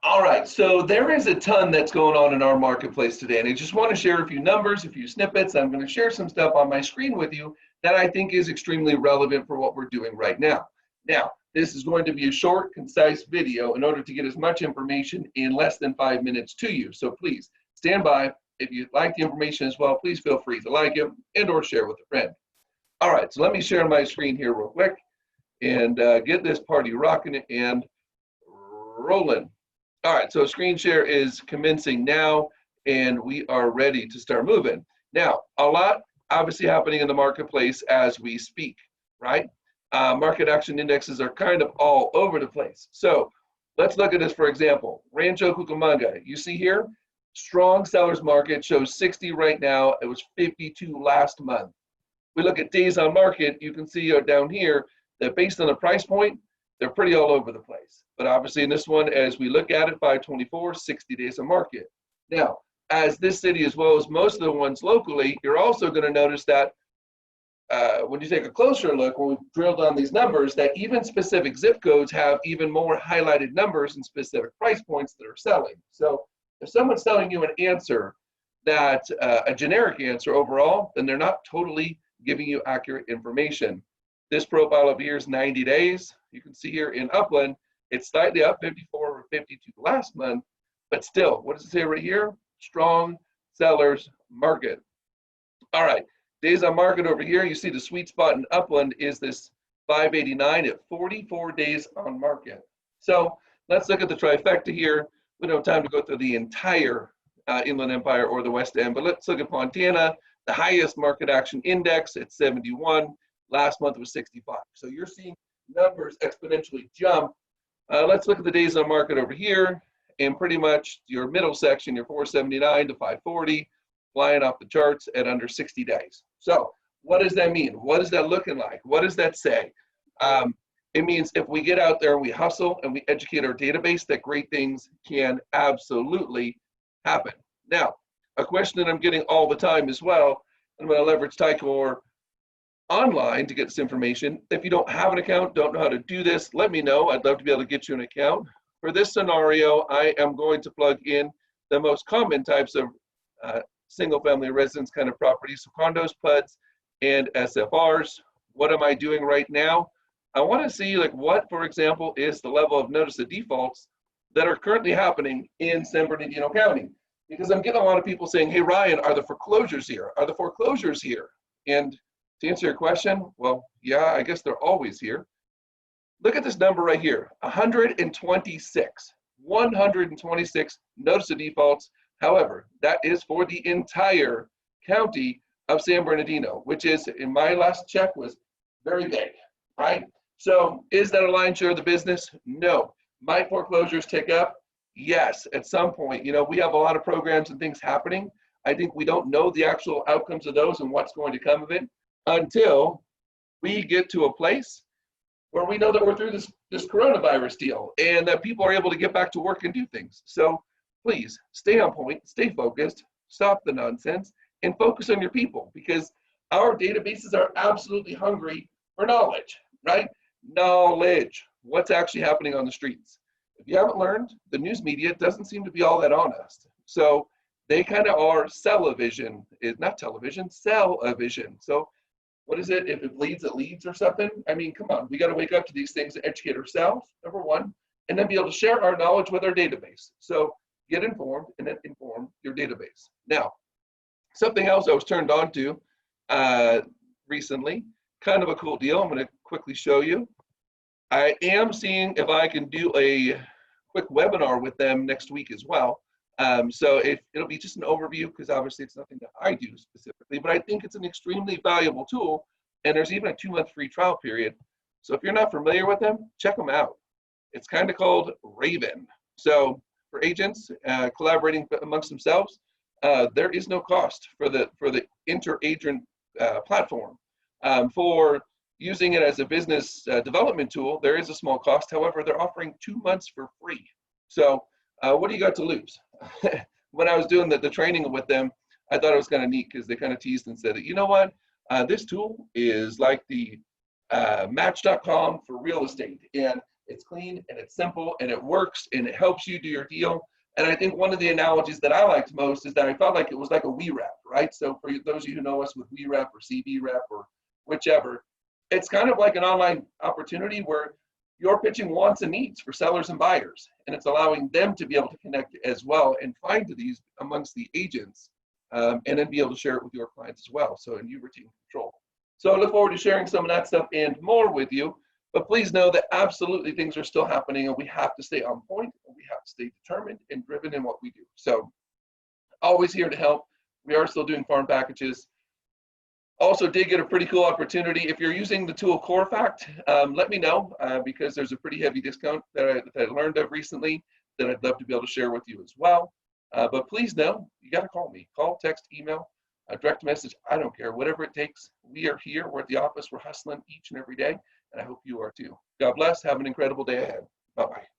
All right, so there is a ton that's going on in our marketplace today, and I just want to share a few numbers, a few snippets. I'm going to share some stuff on my screen with you that I think is extremely relevant for what we're doing right now. Now, this is going to be a short, concise video in order to get as much information in less than 5 minutes to you. So please stand by. If you like the information as well, please feel free to like it and or share with a friend. All right, so let me share my screen here real quick and get this party rocking and rolling. All right, so screen share is commencing now, and we are ready to start moving. Now, a lot obviously happening in the marketplace as we speak, right? Market action indexes are kind of all over the place. So let's look at this, for example, Rancho Cucamonga. You see here, strong seller's market shows 60 right now. It was 52 last month. We look at days on market, you can see down here that based on the price point, they're pretty all over the place. But obviously in this one, as we look at it, 524, 60 days on market. Now, as this city, as well as most of the ones locally, you're also going to notice that when you take a closer look, when we drill down these numbers, that even specific zip codes have even more highlighted numbers and specific price points that are selling. So if someone's telling you an answer that a generic answer overall, then they're not totally giving you accurate information. This profile over here is 90 days. You can see here in Upland, it's slightly up, 54 or 52 last month, but still, what does it say right here? Strong sellers market. All right, days on market over here, you see the sweet spot in Upland is this 589 at 44 days on market. So let's look at the trifecta here. We don't have time to go through the entire Inland Empire or the West End, but let's look at Fontana, the highest market action index at 71. Last month was 65. So you're seeing numbers exponentially jump. Let's look at the days on market over here, and pretty much your middle section, your 479 to 540, flying off the charts at under 60 days. So what does that mean? What is that looking like? What does that say? It means if we get out there and we hustle and we educate our database, that great things can absolutely happen. Now, a question that I'm getting all the time as well, I'm going to leverage Ticor online to get this information. If you don't have an account, don't know how to do this, let me know. I'd love to be able to get you an account. For this scenario, I am going to plug in the most common types of single family residence kind of properties, so condos, PUDs, and SFRs. What am I doing right now? I want to see like what, for example, is the level of notice of defaults that are currently happening in San Bernardino County. Because I'm getting a lot of people saying, hey, Ryan, are the foreclosures here? Are the foreclosures here? And to answer your question, well, yeah, I guess they're always here. Look at this number right here, 126. 126 notice of defaults. However, that is for the entire county of San Bernardino, which is, in my last check, was very big, right? So is that a lion's share of the business? No. Might foreclosures tick up? Yes, at some point. You know, we have a lot of programs and things happening. I think we don't know the actual outcomes of those and what's going to come of it until we get to a place where we know that we're through this coronavirus deal and that people are able to get back to work and do things. So please stay on point, stay focused, stop the nonsense, and focus on your people, because our databases are absolutely hungry for knowledge, right? Knowledge, what's actually happening on the streets. If you haven't learned, the news media doesn't seem to be all that honest. So they kind of are sell-a-vision, not television, sell-a-vision. So what is it? If it bleeds, it leads or something? I mean, come on, we got to wake up to these things and educate ourselves, number one, and then be able to share our knowledge with our database. So get informed and then inform your database. Now, something else I was turned on to recently, kind of a cool deal. I'm going to quickly show you. I am seeing if I can do a quick webinar with them next week as well. So it'll be just an overview, because obviously it's nothing that I do specifically, but I think it's an extremely valuable tool, and there's even a 2-month free trial period. So if you're not familiar with them, check them out. It's kind of called Raven. So for agents collaborating amongst themselves, there is no cost for the inter-agent platform. For using it as a business development tool, there is a small cost. However, they're offering 2 months for free. So what do you got to lose? When I was doing the training with them, I thought it was kind of neat, because they kind of teased and said, you know what, this tool is like the Match.com for real estate. And It's clean and it's simple and it works and it helps you do your deal. And I think one of the analogies that I liked most is that I felt like it was like a WeRep, right? So for those of you who know us with WeRep or CBRep or whichever, it's kind of like an online opportunity where you're pitching wants and needs for sellers and buyers, and it's allowing them to be able to connect as well and find these amongst the agents, and then be able to share it with your clients as well. So, and you retain control. So I look forward to sharing some of that stuff and more with you. But please know that absolutely things are still happening, and we have to stay on point, and we have to stay determined and driven in what we do. So always here to help. We are still doing farm packages. Also did get a pretty cool opportunity. If you're using the tool CoreFact, let me know, because there's a pretty heavy discount that I learned of recently that I'd love to be able to share with you as well. But please know, you got to call me. Call, text, email, direct message. I don't care, whatever it takes. We are here. We're at the office. We're hustling each and every day. And I hope you are too. God bless. Have an incredible day ahead. Bye-bye.